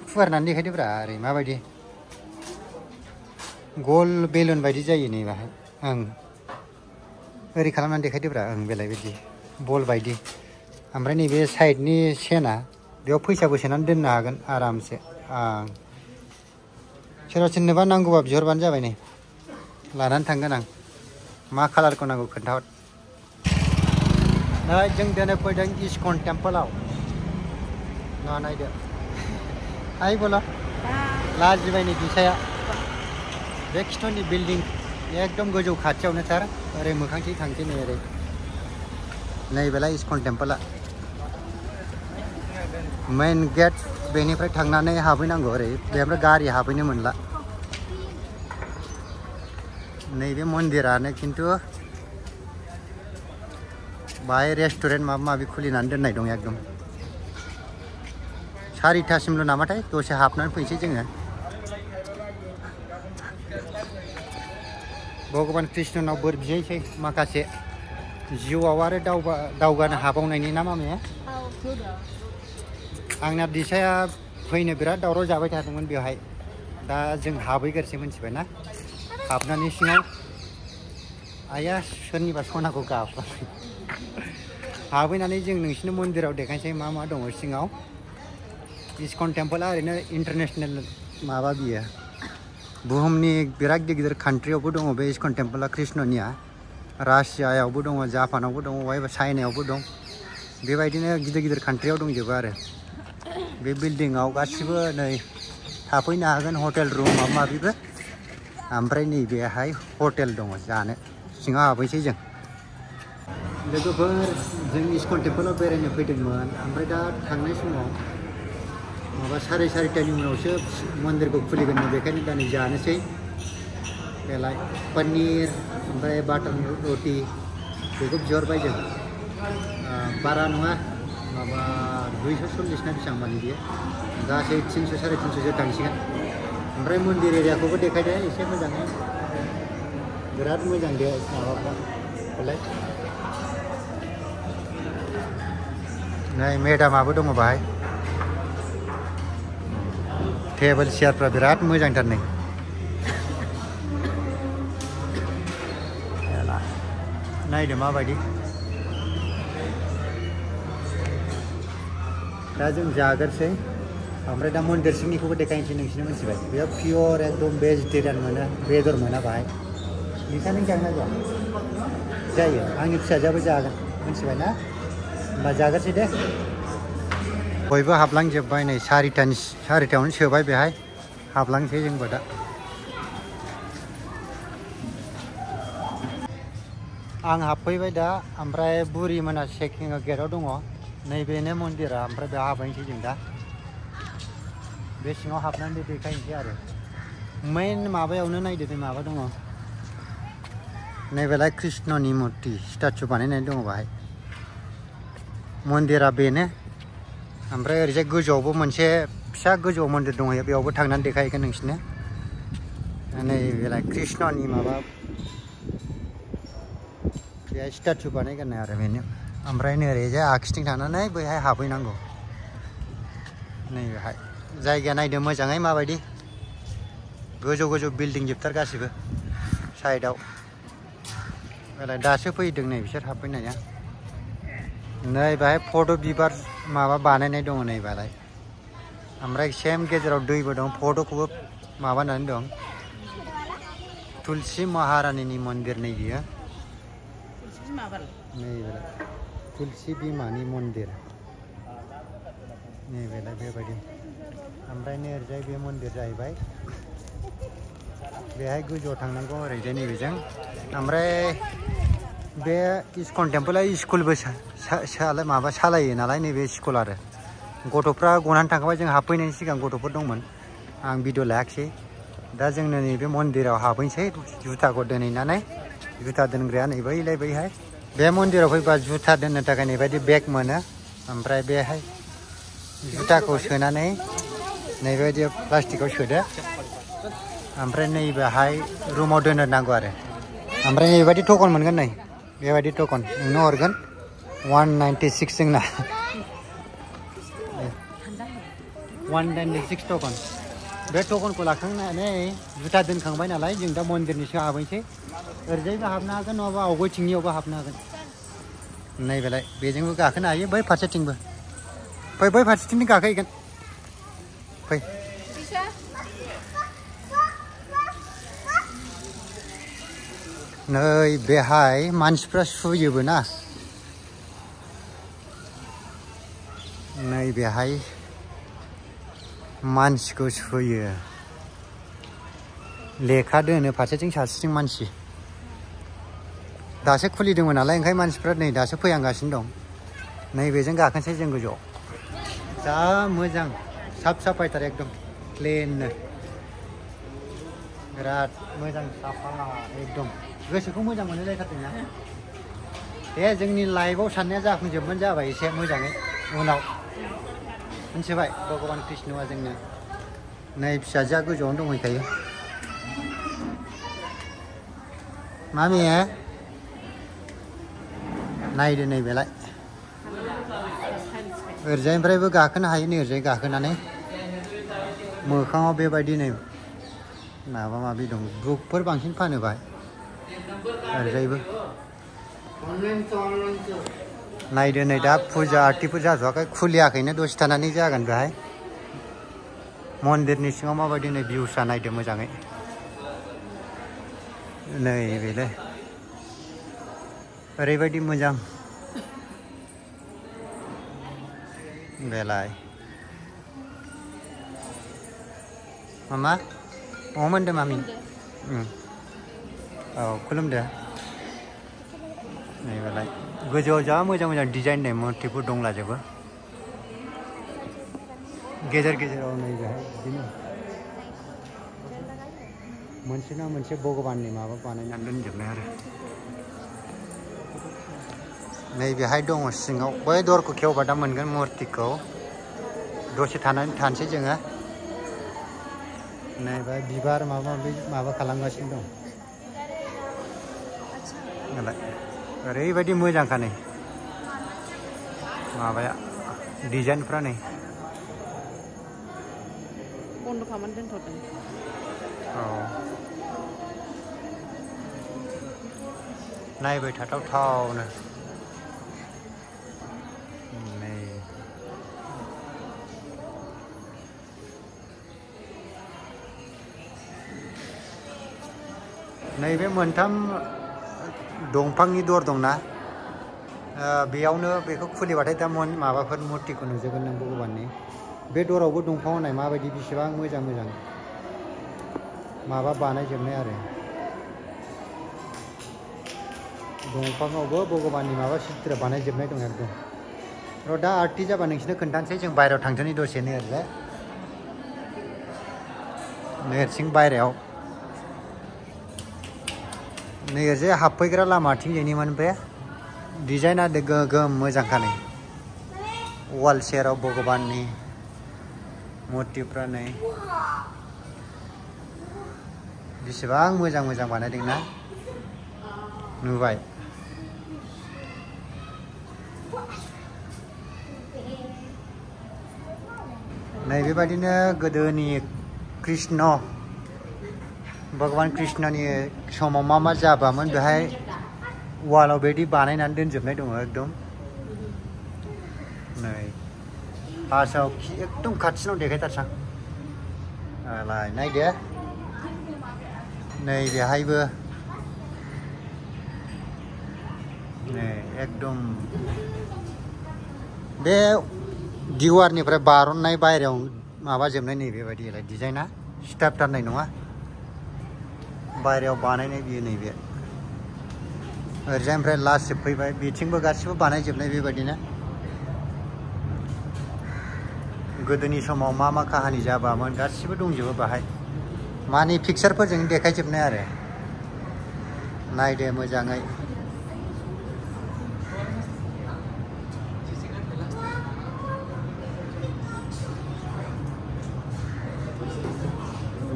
फुवारनानै देखायदोब्रा ओरै माबायदि गल बेलुन बायदि जायो नै बाहाय ओं ओरै खालामनानै देखायदोब्रा ओं बेलाय बिदि बल बायदि ओमफ्राय नैबे साइडनि सेना बेयाव फैसाबो सोनानै दोननो हागोन आरामसे आं सोरबा सोरनोबा नांगौबा बिहरबानो जाबाय नै लानानै थांगोन आं मा कालारखौ नांगौ खोन्थाहर दा जों दिनै फैदों इस्कन टेम्पोलाव नायदो आइ बोला लाजिबाय नै दिसाया बे खिथुनि बिल्डिं एकदम गोजौ खाथियावनो थार ओरै मोखांथि थांसै नै ओरै नैबेलाय इस्कन टेम्पोला मेन गेट बेनिफ्राय थांनानै हाबहैनांगौ ओरै बेनिफ्राय गारि हाबहैनो मोनला नैबे मन्दिरानो खिन्थु बाहाय रेस्टुरेन्ट माबा माबि खुलिनानै दोननाय दं एकदम 4टासिमल' नामाथाय दसे हाबनानै फैसै जोङो भगबान कृष्णनाव बोर बिहैसै माखासे जिउआव आरो दावगानो हाबावनायनि ना मामाया आंना दिसाया फैनो बिराद दावराव जाबाय थादोंमोन बेवहाय दा जों हाबहैग्रोसै मिथिबाय ना हाबनानै सिङाव आइया सोरनिबा सनाखौ गाफ्लांबाय हाबहैनानै जों नोंसिनो मन्दिराव देखायसै मा मा दङ सिङाव इस्कन टेम्पोला ओरैनो इन्टारनेसनेल माबा बियो बुहुमनि बिराद गिदिर कान्ट्रियावबो दङ बे इस्कन टेम्पोला कृष्णनिया रासियायावबो दङ जापानावबो दङ बहायबा चाइनायावबो दं बेबायदिनो गिदिर गिदिर कान्ट्रियाव दंजोबो आरो बे बिल्डिंआव गासिबो नै थाफैनो हागोन हटेल रुम माबा माबिबो ओमफ्राय नैबेहाय हटेल दङ जानो सिङाव हाबहैसै जों लोगोफोर जों इस्कन टेम्पोलाव बेरायनो फैदोंमोन ओमफ्राय दा थांनाय समाव माबा 4:30टानि उनावसो मन्दिरखौ खुलिगोन बेखायनो दा नै जानोसै बेलाय पनिर ओमफ्राय बाटार रोटि बेखौ बिहरबाय जों बारा नङा माबा 240 ना बेसेबां मानि बेयो गासै 300 350 थांसिगोन ओमफ्राय मन्दिर एरियाखौबो देखायदो एसे मोजाङै बिराद मोजां दे माबाफ्रा बेलाय नै मेडामाबो दङ बाहाय टेबोल चेयारफ्रा बिराद मोजांथार नै नायदो माबायदि दा जों जागोरसै ओमफ्राय दा मन्दिर सिंनिखौबो देखायनोसै नोंसिनो मिथिबाय बेयाव पियर एकदम भेजिटेरियान मोनो बेदर मोना बाहाय नोंसा नों जागोन ना जायो आंनि फिसाजोआबो जागोन मिथिबाय ना होमबा जागोरसै दे बयबो हाबलांजोब्बाय नै 4टायावनो सोबाय बेहाय हाबलांसै जोंबो दा आं हाबफैबाय दा ओमफ्राय बुरि मोना चेकिं गेटआव दङ नैबेनो मन्दिरा ओमफ्राय बेयाव हाबहैनोसै जों दा बे सिङाव हाबनानै देखायनोसै आरो मेन माबायावनो नायदो नै माबा दङ नैबेलाय कृष्णनि मुर्ति स्टेचु बानायनाय दङ बाहाय मन्दिरा बेनो ओमफ्राय ओरैजाय गोजौआवबो मोनसे फिसा गोजौआव मन्दिर दंहैयो बेयावबो थांनानै देखायगोन नोंसिनो नैबेलाय कृष्णनि माबा बेहाय स्टेचु बानायगोन आरो बेनो ओमफ्राय नै ओरैजाय आगसिथिं थांनानै बैहाय हाबहैनांगौ नैबेहाय जायगाया नायदो मोजाङै माबायदि गोजौ गोजौ बिल्डिं जोबथार गासिबो साइडआव बेलाय दासो फैदों नै बिसोर हाबफैनाया नै बेहाय फट' बिबार माबा बानायनाय दङ नै बेलाय ओमफ्राय सेम गेजेराव दैबो दं फट'खौबो माबानानै दं तुलसी महारानीनि मन्दिर नै बियो नैबेलाय तुलसी बिमानि मन्दिर नैबेलाय बेबायदि ओमफ्राय नै ओरैजाय बे मन्दिर जाहैबाय बेहाय गोजौआव थांनांगौ ओरैजाय नैबेजों ओमफ्राय बे इस्कन टेम्पोला स्कुलबो माबा सालायो नालाय नैबे स्कुल आरो गथ'फ्रा गनानै थांखाबाय जों हाबफैनायनि सिगां गथ'फोर दंमोन आं भिडिअ लायाखिसै दा जोंनो नैबे मन्दिराव हाबहैनोसै जुथाखौ दोनहैनानै जुथा दोनग्राया नै बैलाय बैहाय बे मन्दिराव फैबा जुथा दोननो थाखाय नैबायदि बेग मोनो ओमफ्राय बेहाय जुथाखौ सोनानै नैबायदि प्लास्टिकआव सोदो ओमफ्राय नैबेहाय रुमाव दोननो नांगौ आरो ओमफ्राय नैबायदि टकन मोनगोन नै बेबायदि टकन नोंनो हरगोन 196 जोंना 196 टकन बे टकनखौ लाखांनानै जुथा दोनखांबाय नालाय जों दा मन्दिरनि सिङाव हाबैसै ओरैजायबो हाबनो हागोन नङाबा आवगयथिंनियावबो हाबनो हागोन नैबेलाय बेजोंबो गाखोनो हायो बै फारसेथिंबो फै बै फारसेथिंनि गाखोहैगोन फै नै बेहाय मानसिफ्रा सुयोबो ना नै बेहाय मानसिखौ सुयो लेखा दोनो फारसेथिं सासेथिं मानसि दासो खुलिदोंमोन नालाय ओंखाय मानसिफ्रा नै दासो फैहांगासिनो दं नैबेजों गाखोनोसै जों गोजौआव जा मोजां साफ साफायथार एकदम क्लिननो बिराद मोजां साफा एकदम गोसोखौ मोजां मोनलायथारदोंना दे जोंनि लाइफआव साननाया जाफुंजोबबानो जाबाय एसे मोजाङै उनाव मिथिबाय भगबान कृष्णआ जोंनो नै फिसाजोआ गोजौआवनो दंहैखायो मामि नायदो नैबेलाय ओरैजायनिफ्रायबो गाखोनो हायो नै ओरैजाय गाखोनानै मोखाङाव बेबायदि नै माबा माबि दं बुकफोर बांसिन फानो बाहाय ओरैजायबो नायदो नै दा फुजा आरतिफोर जाथ'वाखै खुलियाखैनो दसे थानानै जागोन बेहाय मन्दिरनि सिङाव माबायदि नै भिउसा नायदो मोजाङै नै बेलाय ओरैबायदि मोजां बेलाय मामा अ मोनदो मामि औ खुलुमदो नैबेलाय गोजौआव जा मोजां मोजां डिजाइन नै मुर्तिफोर दंलाजोबो गेजेर गेजेराव नै बेहाय बिदिनो मोनसे ना मोनसे भगबाननि माबा बानायनानै दोनजोबनाय आरो नै बेहाय दङ सिङाव बै दरखौ खेवबा दा मोनगोन मुर्तिखौ दसे थानानै थानोसै जोङो नै बेहाय बिबार माबा माबि माबा खालामगासिनो दं नालाय ओरैबायदि मोजांखा नै माबाया डिजाइनफ्रा नै बन्द' खालामनानै दोनथ'दों औ नायबाय थाथावथावनो नै नैबे मोनथाम दंफांनि दर दंना बेयावनो बेखौ खुलिबाथाय दा माबाफोर मुर्तिखौ नुजोबगोन नों भगबाननि बे दरावबो दंफां होनाय माबायदि बेसेबां मोजां मोजां माबा बानायजोबनाय आरो दंफाङावबो भगबाननि माबा चित्र बानायजोबनाय दं एकदम र' दा आरति जाबा नोंसोरनो खोन्थानोसै जों बायहेरायाव थांसै दसेनो ओरैजाय नोरसिं बायहेरायाव नै ओरैजाय हाबफैग्रा लामाथिंजायनिमोन बे डिजाइना गोगोम मोजांखा नै वाल सेराव भगबाननि मुर्तिफ्रा नै बेसेबां मोजां मोजां बानायदोंना नुबाय नै बेबायदिनो गोदोनि कृष्ण भगवान कृष्णनि समाव मा मा जाबामोन बेहाय वालाव बेबायदि बानायनानै दोनजोबनाय दङ एकदम नै फार्स्टआव एकदम खाथिनाव देखायथारसां लाय नायदो नै बेहायबो नै एकदम बे दिवारनिफ्राय बारननाय बायहेरायाव माबाजोबनाय नै बेबायदिलाय डिजाइना सिथाबथारनाय नङा बायहेरायाव बानायनाय बियो नैबे ओरैजायनिफ्राय लास्ट जोबफैबाय बिथिंबो गासिबो बानायजोबनाय बेबायदिनो गोदोनि समाव मा मा काहानि जाबामोन गासिबो दंजोबो बाहाय मानि पिक्सारफोरजों देखायजोबनाय आरो नायदो मोजाङै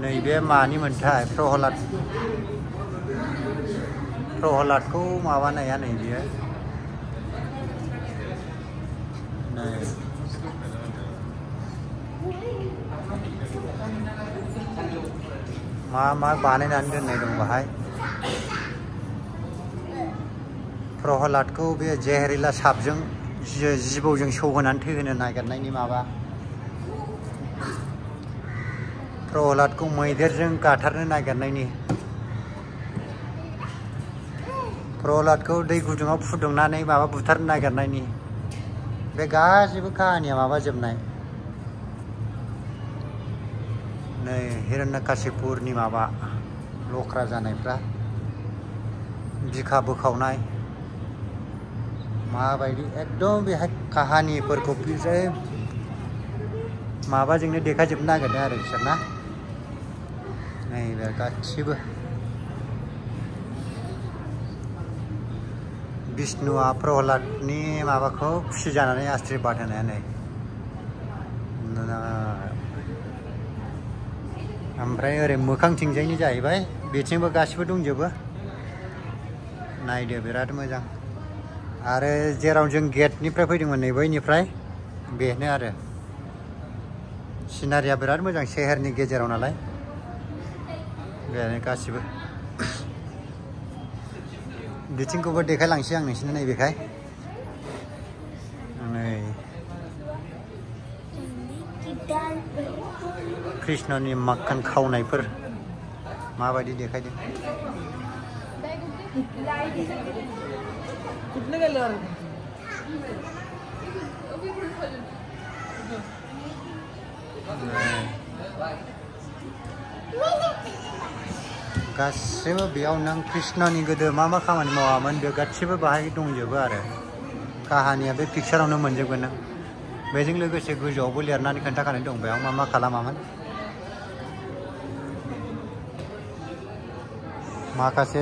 नैबे मानिमोनथाय प्रहलादखौ माबानाया नै बियो नै मा बानायनानै दोननाय दं बाहाय प्रहलादखौ बे जेहेरिला साबजों जिबौजों सौहोनानै थैहोनो नागिरनायनि माबा प्रहलादखौ मैदेरजों गाथारनो नागिरनायनि प्रहलादखौ दै गुदुङाव फुदुंनानै माबा बुथारनो नागिरनायनि बे गासिबो काहानिया माबाजोबनाय नै हिरण्यकाशिपुरनि माबा लख्रा जानायफ्रा बिखा बोखावनाय माबायदि एकदम बेहाय काहानिफोरखौ माबाजोंनो देखाजोबनो नागिरदों आरो बिसोर ना नै बे गासिबो विष्णुआ प्रहलादनि माबाखौ खुसि जानानै आशीर्बाद होनाया नै ओमफ्राय ओरै मोखांथिंजायनि जाहैबाय बेथिंबो गासिबो दंजोबो नायदो बिराद मोजां आरो जेराव जों गेटनिफ्राय फैदोंमोन नै बैनिफ्राय बेनो आरो सिनारिया बिराद मोजां सेहेरनि गेजेराव नालाय बेनो गासिबो बिथिंखौबो देखायलांसै आं नोंसिनो नैबेखाय नै कृष्णनि माखन खावनायफोर माबायदि देखायदों गासिबो बेयाव नों कृष्णनि गोदो मा खामानि मावामोन बे गासिबो बाहाय दंजोबो आरो काहानिया बे पिक्सारावनो मोनजोबगोन नों बेजों लोगोसे गोजौआवबो लिरनानै खोन्थाखानाय दं बेयाव मा खालामामोन माखासे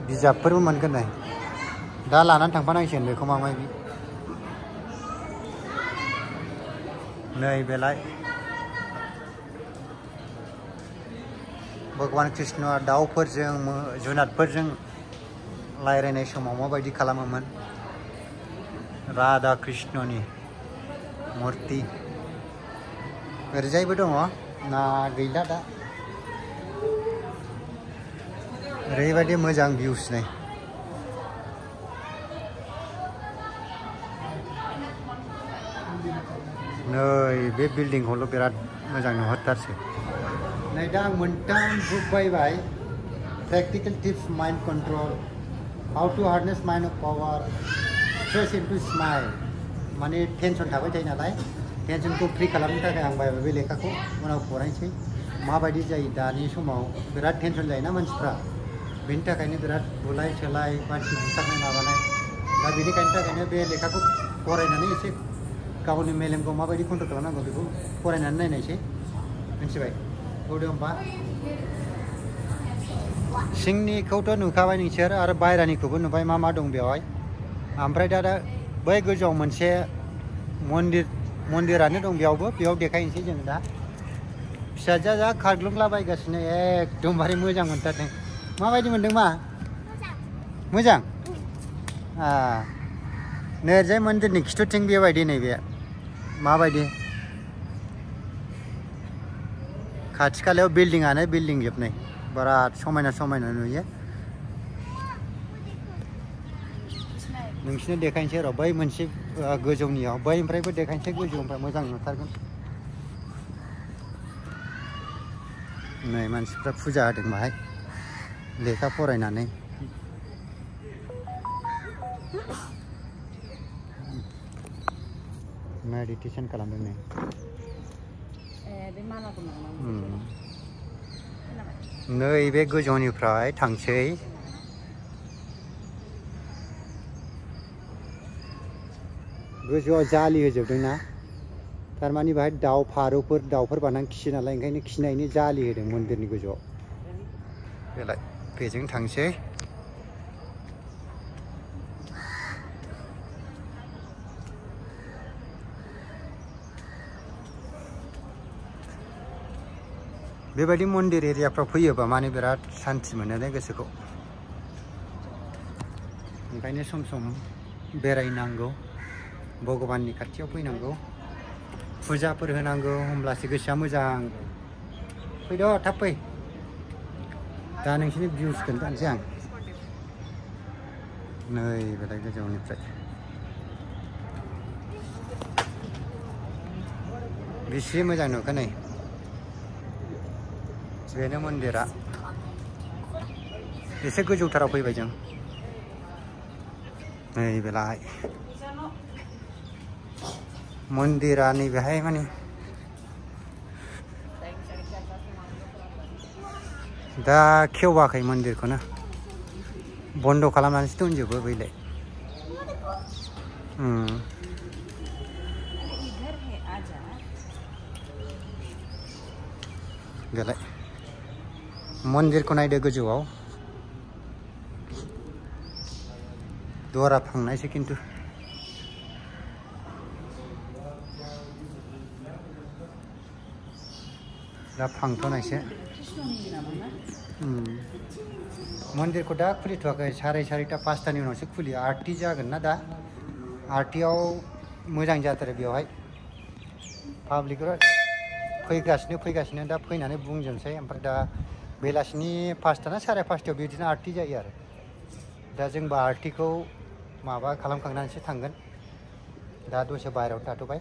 बिजाबफोरबो मोनगोन नै दा लानानै थांफानांसिगोन बेखौ माबायदि नै बेलाय भगवान कृष्णआ दाउफोरजों जुनादफोरजों रायज्लायनाय समाव माबायदि खालामोमोन राधा कृष्णनि मुर्ति ओरैजायबो दङ ना गैला दा ओरैबायदि मोजां भिउस नै नै बे बिल्डिंखौल' बिराद मोजां नुहुरथारसै नै दा आं मोनथाम बुक बायबाय practical tips mind control how to harness mind of power stress into smile माने टेनसन थाबाय थायो नालाय टेनसनखौ फ्रि खालामनो थाखाय आं बायबाय बे लेखाखौ उनाव फरायनोसै माबायदि जायो दानि समाव बिराद टेनसन जायोना मानसिफ्रा बेनि थाखायनो बिराद बुलाय सोलाय मानसि बुथारनाय माबानाय दा बेनिखायनो थाखायनो बे लेखाखौ फरायनानै एसे गावनि मेलेमखौ माबायदि कन्ट्रल खालामनांगौ बेखौ फरायनानै नायनायसै मिथिबाय होदो होमबा सिंनिखौथ' नुखाबाय नोंसोर आरो बायरानिखौबो नुबाय मा दं बेवहाय ओमफ्राय दा बै गोजौआव मोनसे मन्दिरानो दं बेयाव देखायनोसै जों दा फिसाजोआ जा खारग्लुंलाबायगासिनो एकदमबारे मोजां मोनथारदों माबायदि मोनदों मा मोजां नैजाय मन्दिरनि खिथुथिं बेबायदि नैबे माबायदि खाथि खालायाव बिल्डिंआनो बिल्डिं जोबनाय बिराद समायना नुयो नोंसिनो देखायनोसै र' बै मोनसे गोजौनियाव बैनिफ्रायबो देखायनोसै गोजौनिफ्राय मोजां नुथारगोन नै मानसिफ्रा फुजा होदों बाहाय लेखा फरायनानै मेडिटेसन खालामदों नै नै बे गोजौनिफ्राय थांसै गोजौआव जालि होजोबदोंना थारमाने बाहाय दाउफोर बानानै खियो नालाय ओंखायनो खिनायनि जालि होदों मन्दिरनि गोजौआव बेलाय बेजों थांसै बेबायदि मन्दिर एरियाफ्राव फैयोबा माने बिराद सान्थि मोनो दे गोसोखौ ओंखायनो सम सम बेरायनांगौ भगबाननि खाथियाव फैनांगौ फुजाफोर होनांगौ होमब्लासो गोसोआ मोजां फैद' थाब फै दा नोंसिनि भिउस खोन्थानोसै आं नै बेलाय गोजौनिफ्राय बेसे मोजां नुखो नै बेनो मन्दिरा एसे गोजौथाराव फैबाय जों नै बेलाय मन्दिरा नैबेहाय माने दा खेवाखै मन्दिरखौनो बन्द' खालामनानैसो दोनजोबो बैलाय बेलाय मन्दिरखौ नायदो गोजौआव दरा फांनायसो खिन्थु दा फांथ'नायसो मन्दिरखौ दा खुलिथ'वाखै 4:30 5टानि उनावसो खुलियो आरती जागोन ना दा आरतीयाव मोजां जाथारो बेवहाय पाब्लिकफोरा फैगासिनो दा फैनानै बुंजोबसै ओमफ्राय दा बेलासिनि 5टा ना 5:30 बिदिनो आरती जायो आरो दा जोंबो आरतीखौ माबा खालामखांनानैसो थांगोन दा दसे बाहेरायाव थाथ'बाय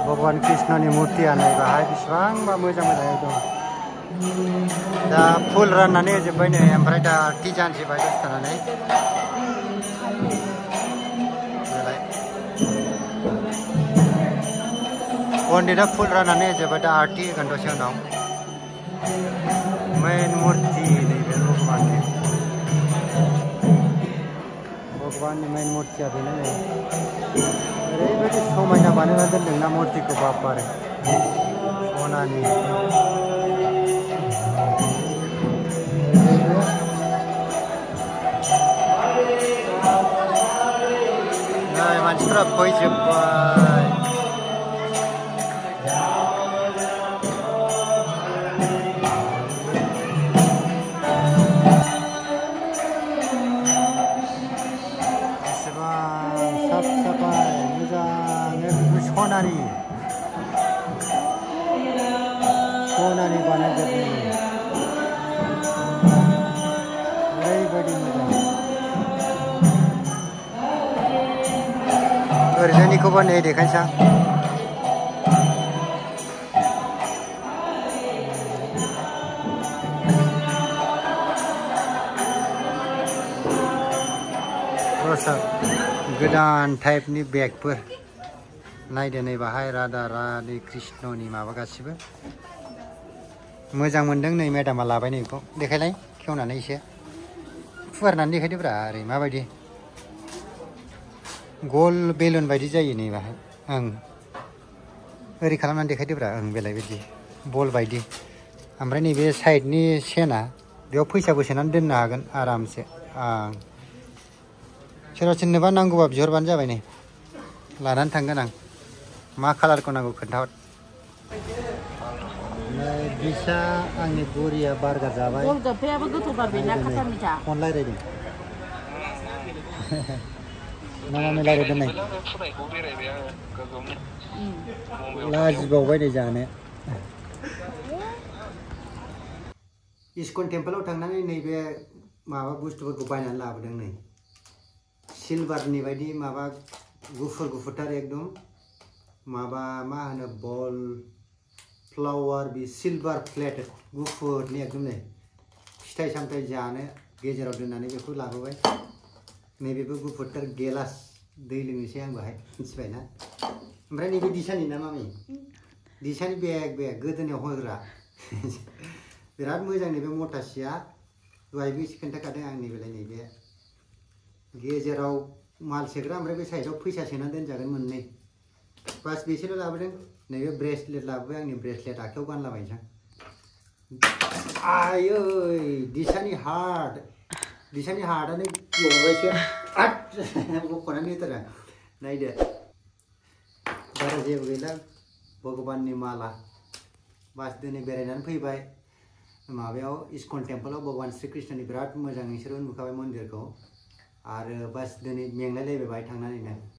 भगवान कृष्णनि मुर्तिया नै बाहाय बेसेबांबा मोजां दं दा फुल राननानै होजोब्बाय नै ओमफ्राय दा आरती जानोसै बाय दसे थानानै पन्डिता फुल राननानै होजोब्बाय दा आरती होगोन दसे उनाव मेन मुर्ति नैबे भगवाननि मेन मुर्तिया बेनो नै ओरैबायदि समायना बानायना दोनदोंना मुर्तिखौ बापारे सनानि नै मानसिफ्रा फैजोब्बाय सनानि बानायजोबनाय ओरैबायदि मोजां ओरैजायनिखौबो नै देखायनोसै आं गोदान टाइपनि बेगफोर नायदो नै बाहाय राधा राधे कृष्णनि माबा गासिबो मोजां मोनदों नै मेडामा लाबाय नै बेखौ देखायलाय खेवनानै एसे फुवारनानै देखायदोब्रा ओरै माबायदि गल बेलुन बायदि जायो नै बाहाय ओरै खालामनानै देखायदोब्रा बेलाय बायदि बल बायदि ओमफ्राय नैबे साइडनि सेना बेयाव फैसाबो सोनानै दोननो हागोन आरामसे सोरबा सोरनोबा नांगौबा बिहरबानो जाबाय नै लानानै थांगोन आं मा कालारखौ नांगौ खोन्थाहर बिसा आंनि बुरिया बार्गार जाबाय गलगाप्पेयाबो गोथावथार बेना खासा मिथा फन रायलायदों नामा रायलायदों नै लाजिबावबाय नै जानो इस्कन टेम्पोलाव थांनानै नैबे माबा बुस्थुफोरखौ बायनानै लाबोदों नै सिलभारनि बायदि माबा गुफुर गुफुरथार एकदम माबा मा होनो बल फ्लावर बे सिलभार प्लेट गुफुरनि एकदम नै फिथाइ सामथाइ जानो गेजेराव दोननानै बेखौ लाबोबाय नैबेबो गुफुरथार गेलास दै लोंनोसै आं बाहाय मिथिबायना ओमफ्राय नैबे दिसानि ना मामि दिसानि बेग गोदोनायाव होग्रा बिराद मोजां नैबे मथासिया दहायबो एसे खोन्थाखादों आं नैबेलाय नैबे गेजेराव माल सोग्रा ओमफ्राय बे साइडआव फैसा सोना दोनजागोन मोननै बास बेसोर लाबोदों नैबे ब्रेसलेट लाबोबाय आंनि ब्रेसलेट आखायाव गानलाबायनोसै आयै दिसानि हार्टआनो गबायसो बख'नानै होथारा नायदो बारा जेबो गैला भगबाननि माला बास दिनै बेरायनानै फैबाय माबायाव इस्कन टेम्पोलाव भगवान श्री कृष्णनि बिराद मोजां नोंसोरो नुखाबाय मन्दिरखौ आरो बास दिनै मेंलायलायबाय थांनानैनो